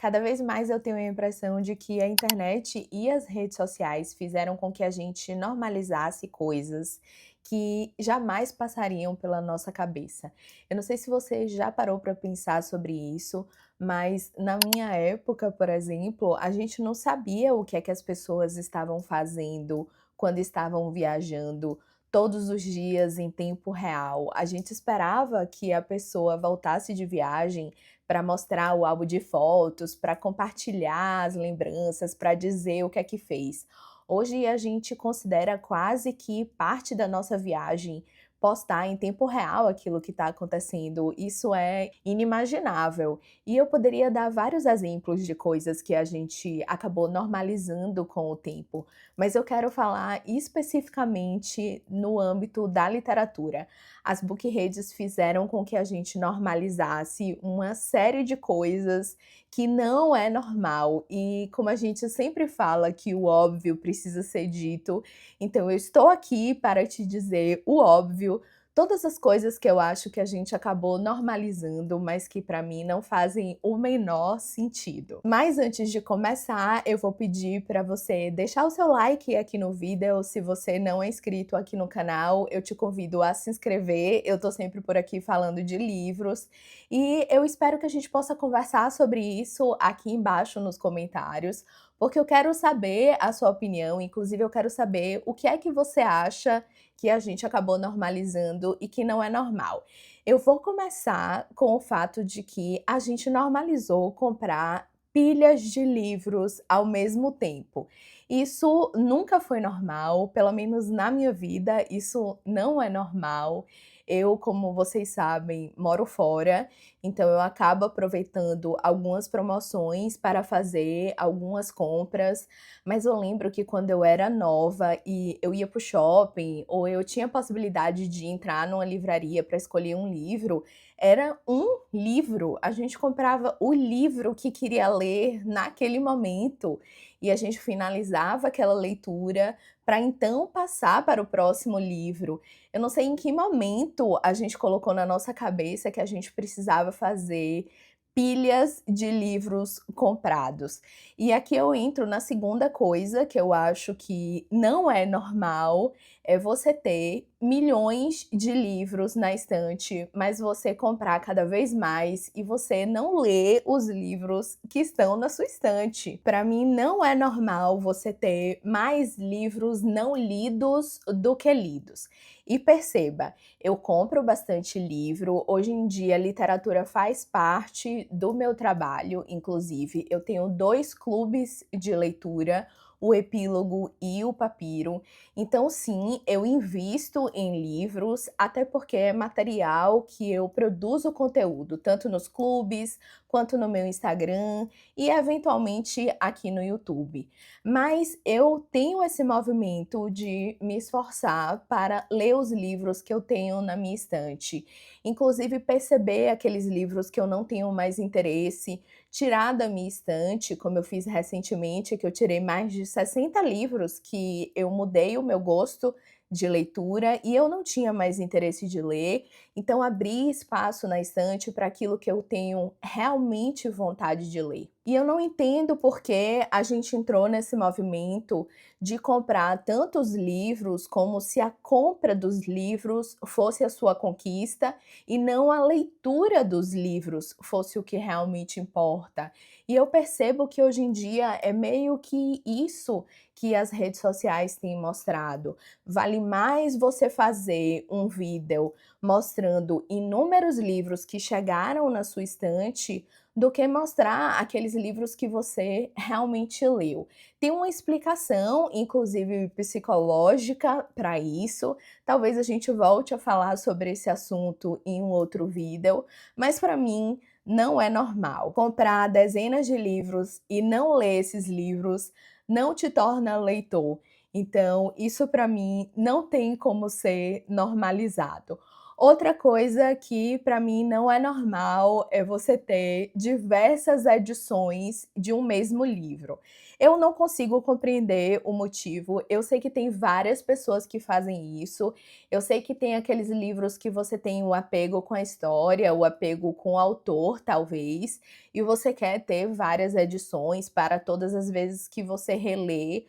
Cada vez mais eu tenho a impressão de que a internet e as redes sociais fizeram com que a gente normalizasse coisas que jamais passariam pela nossa cabeça. Eu não sei se você já parou para pensar sobre isso, mas na minha época, por exemplo, a gente não sabia o que é que as pessoas estavam fazendo quando estavam viajando todos os dias em tempo real. A gente esperava que a pessoa voltasse de viagem para mostrar o álbum de fotos, para compartilhar as lembranças, para dizer o que é que fez. Hoje a gente considera quase que parte da nossa viagem postar em tempo real aquilo que está acontecendo. Isso é inimaginável. E eu poderia dar vários exemplos de coisas que a gente acabou normalizando com o tempo, mas eu quero falar especificamente no âmbito da literatura. As book redes fizeram com que a gente normalizasse uma série de coisas que não é normal e como a gente sempre fala que o óbvio precisa ser dito, então eu estou aqui para te dizer o óbvio, todas as coisas que eu acho que a gente acabou normalizando, mas que para mim não fazem o menor sentido. Mas antes de começar, eu vou pedir para você deixar o seu like aqui no vídeo. Se você não é inscrito aqui no canal, eu te convido a se inscrever. Eu tô sempre por aqui falando de livros e eu espero que a gente possa conversar sobre isso aqui embaixo nos comentários, porque eu quero saber a sua opinião, inclusive eu quero saber o que é que você acha que a gente acabou normalizando e que não é normal. Eu vou começar com o fato de que a gente normalizou comprar pilhas de livros ao mesmo tempo. Isso nunca foi normal, pelo menos na minha vida, isso não é normal. Eu, como vocês sabem, moro fora, então eu acabo aproveitando algumas promoções para fazer algumas compras, mas eu lembro que quando eu era nova e eu ia para o shopping, ou eu tinha a possibilidade de entrar numa livraria para escolher um livro, era um livro. A gente comprava o livro que queria ler naquele momento e a gente finalizava aquela leitura para então passar para o próximo livro. Eu não sei em que momento a gente colocou na nossa cabeça que a gente precisava fazer pilhas de livros comprados. E aqui eu entro na segunda coisa que eu acho que não é normal, é você ter milhões de livros na estante, mas você comprar cada vez mais e você não ler os livros que estão na sua estante. Para mim não é normal você ter mais livros não lidos do que lidos. E perceba, eu compro bastante livro, hoje em dia literatura faz parte do meu trabalho, inclusive eu tenho 2 clubes de leitura, o Epílogo e o Papiro. Então sim, eu invisto em livros, até porque é material que eu produzo conteúdo, tanto nos clubes, quanto no meu Instagram e eventualmente aqui no YouTube. Mas eu tenho esse movimento de me esforçar para ler os livros que eu tenho na minha estante, inclusive perceber aqueles livros que eu não tenho mais interesse, tirar da minha estante, como eu fiz recentemente, que eu tirei mais de 60 livros que eu mudei o meu gosto de leitura e eu não tinha mais interesse de ler, então abri espaço na estante para aquilo que eu tenho realmente vontade de ler. E eu não entendo por que a gente entrou nesse movimento de comprar tantos livros como se a compra dos livros fosse a sua conquista e não a leitura dos livros fosse o que realmente importa. E eu percebo que hoje em dia é meio que isso que as redes sociais têm mostrado. Vale mais você fazer um vídeo mostrando inúmeros livros que chegaram na sua estante do que mostrar aqueles livros que você realmente leu. Tem uma explicação, inclusive psicológica, para isso. Talvez a gente volte a falar sobre esse assunto em um outro vídeo, mas para mim não é normal. Comprar dezenas de livros e não ler esses livros não te torna leitor. Então, isso para mim não tem como ser normalizado. Outra coisa que para mim não é normal é você ter diversas edições de um mesmo livro. Eu não consigo compreender o motivo. Eu sei que tem várias pessoas que fazem isso. Eu sei que tem aqueles livros que você tem o apego com a história, o apego com o autor, talvez, e você quer ter várias edições para todas as vezes que você relê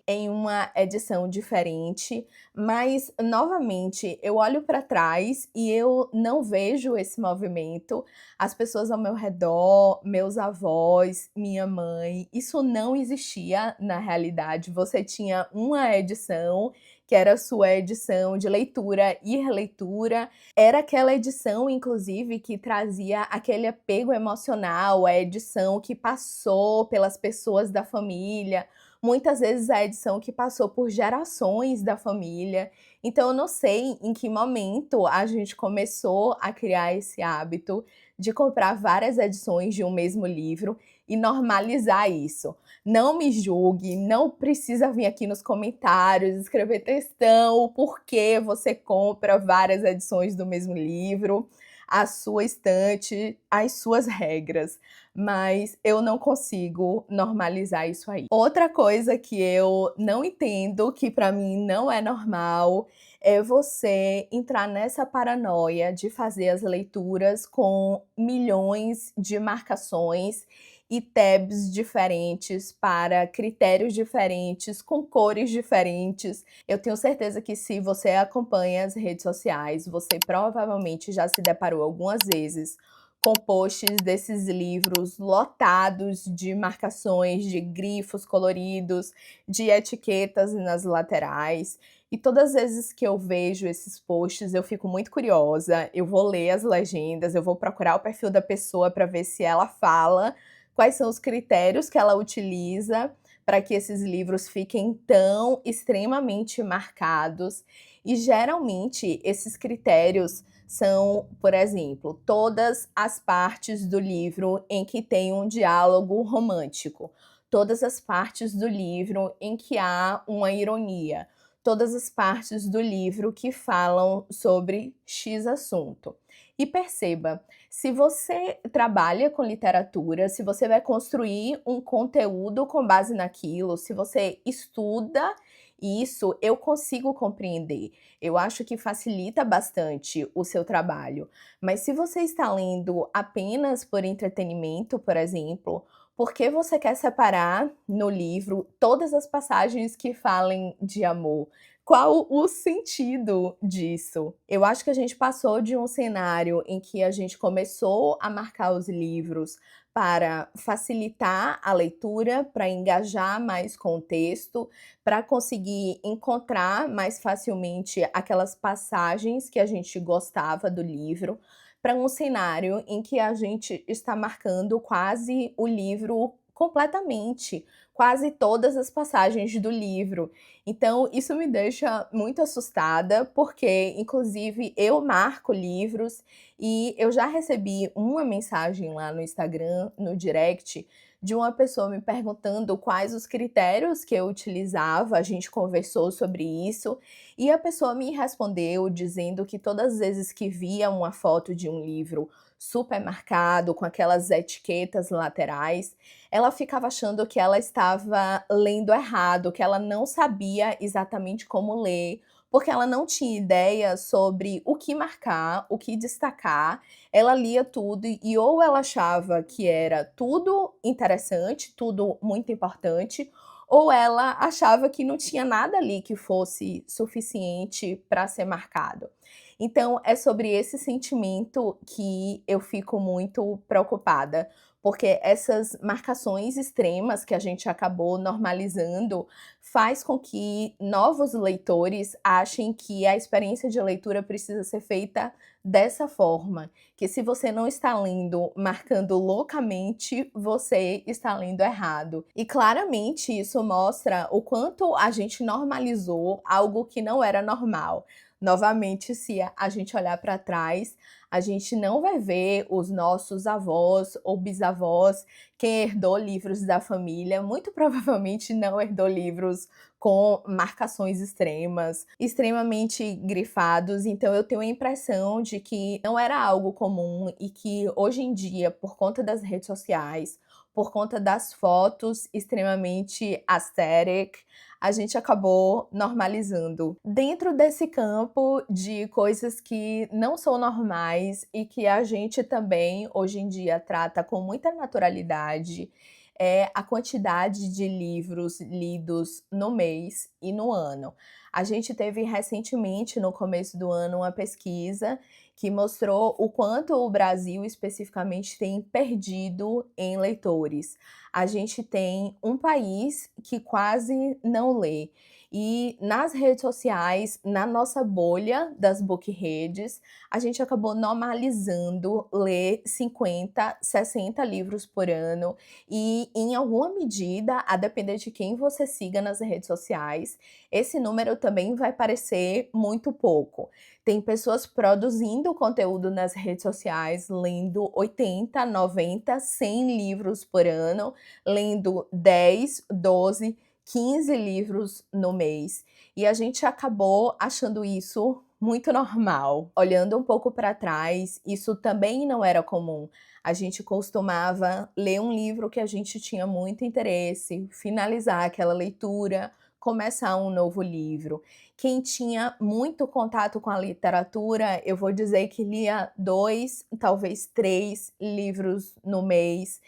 em uma edição diferente, mas, novamente, eu olho para trás e eu não vejo esse movimento. As pessoas ao meu redor, meus avós, minha mãe, isso não existia na realidade. Você tinha uma edição, que era a sua edição de leitura e releitura. Era aquela edição, inclusive, que trazia aquele apego emocional, a edição que passou pelas pessoas da família, muitas vezes a edição que passou por gerações da família. Então eu não sei em que momento a gente começou a criar esse hábito de comprar várias edições de um mesmo livro e normalizar isso. Não me julgue, não precisa vir aqui nos comentários escrever textão, o porquê você compra várias edições do mesmo livro, a sua estante, as suas regras, mas eu não consigo normalizar isso aí. Outra coisa que eu não entendo, que para mim não é normal, é você entrar nessa paranoia de fazer as leituras com milhões de marcações e tabs diferentes para critérios diferentes, com cores diferentes. Eu tenho certeza que se você acompanha as redes sociais, você provavelmente já se deparou algumas vezes com posts desses livros lotados de marcações, de grifos coloridos, de etiquetas nas laterais. E todas as vezes que eu vejo esses posts, eu fico muito curiosa. Eu vou ler as legendas, eu vou procurar o perfil da pessoa para ver se ela fala quais são os critérios que ela utiliza para que esses livros fiquem tão extremamente marcados. E geralmente esses critérios são, por exemplo, todas as partes do livro em que tem um diálogo romântico, todas as partes do livro em que há uma ironia, todas as partes do livro que falam sobre X assunto. E perceba, se você trabalha com literatura, se você vai construir um conteúdo com base naquilo, se você estuda isso, eu consigo compreender. Eu acho que facilita bastante o seu trabalho. Mas se você está lendo apenas por entretenimento, por exemplo, por que você quer separar no livro todas as passagens que falem de amor? Qual o sentido disso? Eu acho que a gente passou de um cenário em que a gente começou a marcar os livros para facilitar a leitura, para engajar mais com o texto, para conseguir encontrar mais facilmente aquelas passagens que a gente gostava do livro, para um cenário em que a gente está marcando quase o livro completamente, quase todas as passagens do livro. Então, isso me deixa muito assustada, porque, inclusive, eu marco livros e eu já recebi uma mensagem lá no Instagram, no direct, de uma pessoa me perguntando quais os critérios que eu utilizava. A gente conversou sobre isso e a pessoa me respondeu dizendo que todas as vezes que via uma foto de um livro super marcado, com aquelas etiquetas laterais, ela ficava achando que ela estava lendo errado, que ela não sabia exatamente como ler, porque ela não tinha ideia sobre o que marcar, o que destacar. Ela lia tudo e ou ela achava que era tudo interessante, tudo muito importante, ou ela achava que não tinha nada ali que fosse suficiente para ser marcado. Então é sobre esse sentimento que eu fico muito preocupada, porque essas marcações extremas que a gente acabou normalizando faz com que novos leitores achem que a experiência de leitura precisa ser feita dessa forma, que se você não está lendo marcando loucamente, você está lendo errado. E claramente isso mostra o quanto a gente normalizou algo que não era normal. Novamente, se a gente olhar para trás, A gente não vai ver os nossos avós ou bisavós, quem herdou livros da família, muito provavelmente não herdou livros com marcações extremas, extremamente grifados. Então eu tenho a impressão de que não era algo comum e que hoje em dia, por conta das redes sociais, por conta das fotos extremamente aesthetic, a gente acabou normalizando. Dentro desse campo de coisas que não são normais e que a gente também, hoje em dia, trata com muita naturalidade, é a quantidade de livros lidos no mês e no ano. A gente teve recentemente, no começo do ano, uma pesquisa que mostrou o quanto o Brasil especificamente tem perdido em leitores. A gente tem um país que quase não lê. E nas redes sociais, na nossa bolha das bookredes, a gente acabou normalizando ler 50, 60 livros por ano. E, em alguma medida, a depender de quem você siga nas redes sociais, esse número também vai parecer muito pouco. Tem pessoas produzindo conteúdo nas redes sociais, lendo 80, 90, 100 livros por ano, lendo 10, 12, 15 livros no mês. E a gente acabou achando isso muito normal. Olhando um pouco para trás, isso também não era comum. A gente costumava ler um livro que a gente tinha muito interesse, finalizar aquela leitura, começar um novo livro. Quem tinha muito contato com a literatura, eu vou dizer que lia 2, talvez 3 livros no mês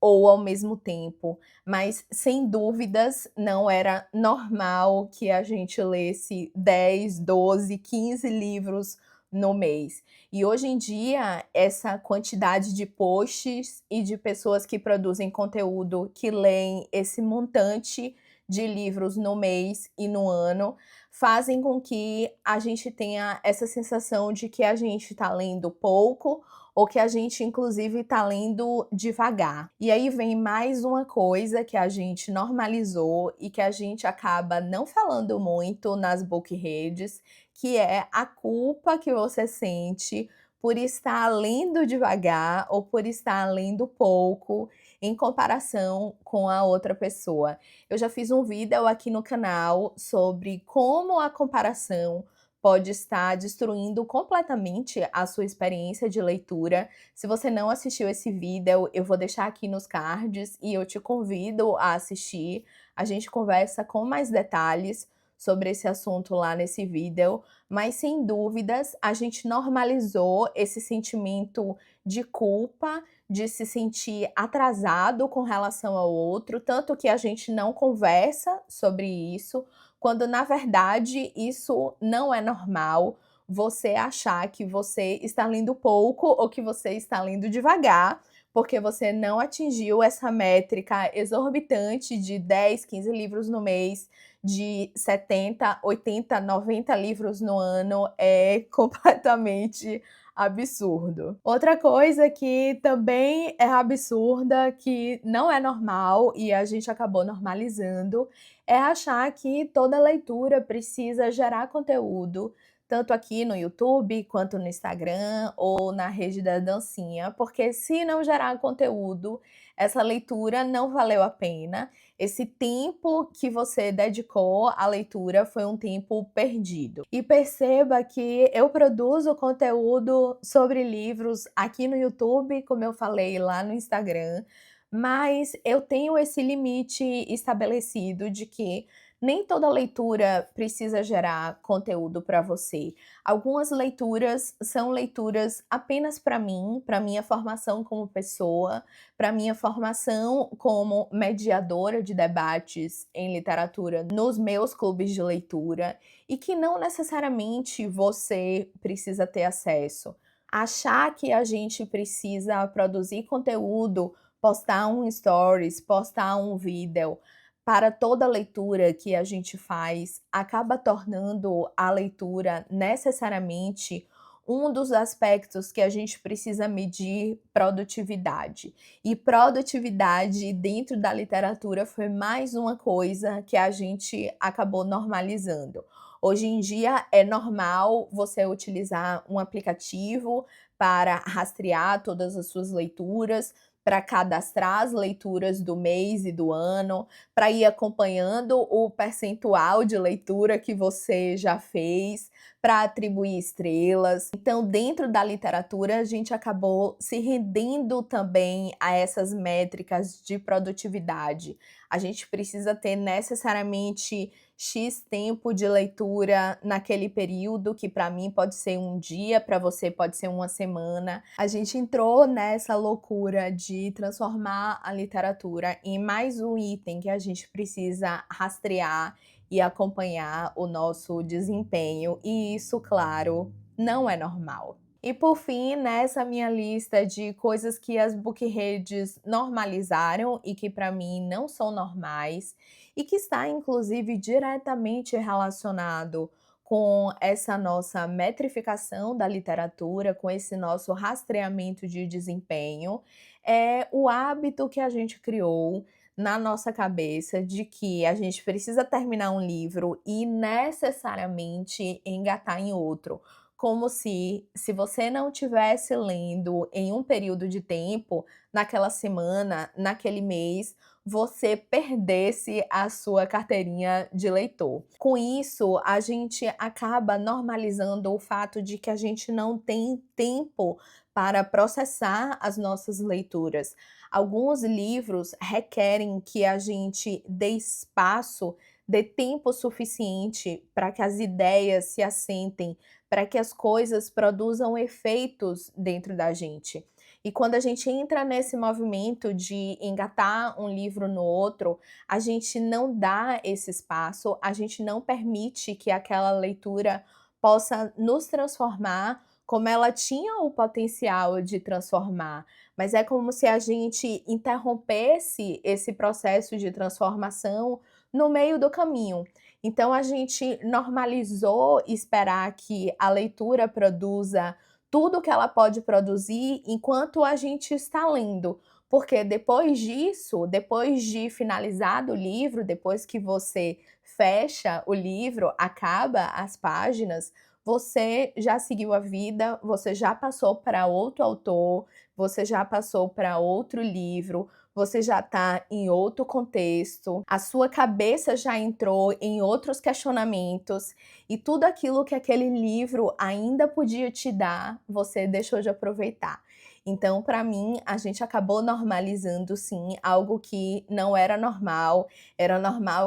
ou ao mesmo tempo, mas sem dúvidas não era normal que a gente lesse 10, 12, 15 livros no mês. E hoje em dia, essa quantidade de posts e de pessoas que produzem conteúdo, que leem esse montante de livros no mês e no ano, fazem com que a gente tenha essa sensação de que a gente está lendo pouco ou que a gente inclusive está lendo devagar. E aí vem mais uma coisa que a gente normalizou e que a gente acaba não falando muito nas bookredes, que é a culpa que você sente por estar lendo devagar ou por estar lendo pouco em comparação com a outra pessoa. Eu já fiz um vídeo aqui no canal sobre como a comparação pode estar destruindo completamente a sua experiência de leitura. Se você não assistiu esse vídeo, eu vou deixar aqui nos cards e eu te convido a assistir. A gente conversa com mais detalhes sobre esse assunto lá nesse vídeo, mas sem dúvidas a gente normalizou esse sentimento de culpa, de se sentir atrasado com relação ao outro, tanto que a gente não conversa sobre isso, quando na verdade isso não é normal, você achar que você está lendo pouco ou que você está lendo devagar, porque você não atingiu essa métrica exorbitante de 10, 15 livros no mês, de 70, 80, 90 livros no ano, é completamente absurdo. Outra coisa que também é absurda, que não é normal e a gente acabou normalizando, é achar que toda leitura precisa gerar conteúdo, tanto aqui no YouTube, quanto no Instagram ou na rede da dancinha, porque se não gerar conteúdo, essa leitura não valeu a pena. Esse tempo que você dedicou à leitura foi um tempo perdido. E perceba que eu produzo conteúdo sobre livros aqui no YouTube, como eu falei lá no Instagram, mas eu tenho esse limite estabelecido de que nem toda leitura precisa gerar conteúdo para você. Algumas leituras são leituras apenas para mim, para minha formação como pessoa, para minha formação como mediadora de debates em literatura nos meus clubes de leitura, e que não necessariamente você precisa ter acesso. Achar que a gente precisa produzir conteúdo, postar um stories, postar um vídeo para toda leitura que a gente faz, acaba tornando a leitura necessariamente um dos aspectos que a gente precisa medir produtividade. E produtividade dentro da literatura foi mais uma coisa que a gente acabou normalizando. Hoje em dia é normal você utilizar um aplicativo para rastrear todas as suas leituras, para cadastrar as leituras do mês e do ano, para ir acompanhando o percentual de leitura que você já fez, para atribuir estrelas. Então, dentro da literatura, a gente acabou se rendendo também a essas métricas de produtividade. A gente precisa ter necessariamente X tempo de leitura naquele período, que para mim pode ser um dia, para você pode ser uma semana. A gente entrou nessa loucura de transformar a literatura em mais um item que a gente precisa rastrear e acompanhar o nosso desempenho, e isso, claro, não é normal. E por fim, nessa minha lista de coisas que as bookredes normalizaram e que para mim não são normais, e que está inclusive diretamente relacionado com essa nossa metrificação da literatura, com esse nosso rastreamento de desempenho, é o hábito que a gente criou na nossa cabeça de que a gente precisa terminar um livro e necessariamente engatar em outro. Como se você não tivesse lendo em um período de tempo, naquela semana, naquele mês, você perdesse a sua carteirinha de leitor. Com isso, a gente acaba normalizando o fato de que a gente não tem tempo para processar as nossas leituras. Alguns livros requerem que a gente dê espaço, dê tempo suficiente para que as ideias se assentem, para que as coisas produzam efeitos dentro da gente. E quando a gente entra nesse movimento de engatar um livro no outro, a gente não dá esse espaço, a gente não permite que aquela leitura possa nos transformar como ela tinha o potencial de transformar. Mas é como se a gente interrompesse esse processo de transformação no meio do caminho. Então a gente normalizou esperar que a leitura produza tudo que ela pode produzir enquanto a gente está lendo. Porque depois disso, depois de finalizado o livro, depois que você fecha o livro, acaba as páginas, você já seguiu a vida, você já passou para outro autor, você já passou para outro livro, você já está em outro contexto, a sua cabeça já entrou em outros questionamentos e tudo aquilo que aquele livro ainda podia te dar, você deixou de aproveitar. Então, para mim, a gente acabou normalizando sim algo que não era normal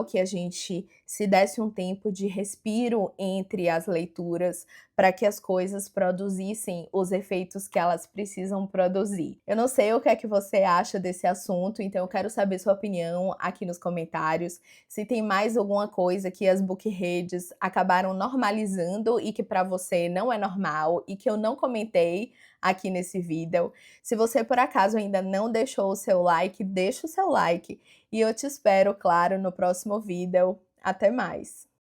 que a gente se desse um tempo de respiro entre as leituras para que as coisas produzissem os efeitos que elas precisam produzir. Eu não sei o que é que você acha desse assunto, então eu quero saber sua opinião aqui nos comentários. Se tem mais alguma coisa que as bookredes acabaram normalizando e que para você não é normal e que eu não comentei aqui nesse vídeo. Se você por acaso ainda não deixou o seu like, deixa o seu like. E eu te espero, claro, no próximo vídeo. Até mais!